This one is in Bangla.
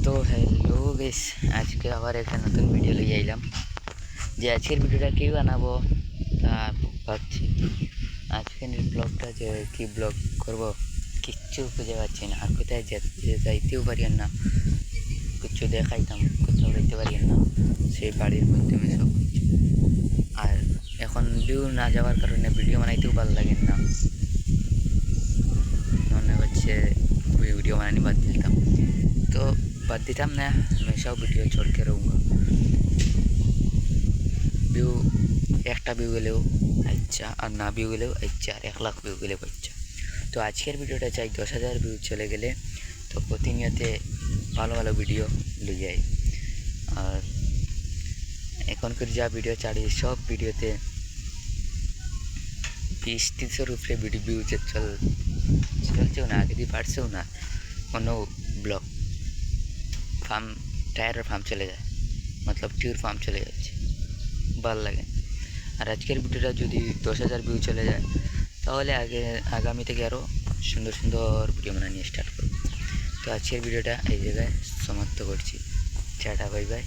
তো হ্যালো গাইস, আজকে আবার একটা নতুন ভিডিও লইয়ে আইলাম। যে আজকের ভিডিওটা কী বানাবো তা ভাবছি। আজকের ব্লগটা যে কী ব্লগ করব কিচ্ছু খুঁজে পাচ্ছি না, আর কোথায় যাইতেও পারি না, কিচ্ছু দেখাইতাম কোথাও যাইতে পারি না, সেই বাড়ির মধ্যে সব কিছু। আর এখন ভিউ না যাওয়ার কারণে ভিডিও বানাইতেও ভালো লাগে না, মনে হচ্ছে ভিডিও বানানি বাদ দিতাম। तो बात दिताम ना, हमेशा वीडियो छोड़ के रहूँगा। व्यू एक व्यू गले अच्छा और ना व्यू गले अच्छा, और 1 लाख व्यू गले अच्छा। तो आजकल भिडियोटा चाই 10,000 व्यू चले गले तो प्रतिनियते ভালো ভালো ভিডিও লই যাই। আর এখনকার যা ভিডিও ছাড়ি সব ভিডিওতে 20-30 উপরে ভিউ চলছেও না, আগে দিয়ে বাড়ছেও না। কোনো ব্লগ ফার্ম টায়ারের ফার্ম চলে যায়, मतलब টিউর ফার্ম চলে যাচ্ছে, ভালো লাগে। আর আজকের ভিডিওটা যদি 10,000 ভিউ চলে যায় তাহলে আগামী থেকে আরও সুন্দর সুন্দর ভিডিও বানানো স্টার্ট করব। তো আজকের ভিডিওটা এই জায়গায় সমাপ্ত করছি। Tata, bye bye.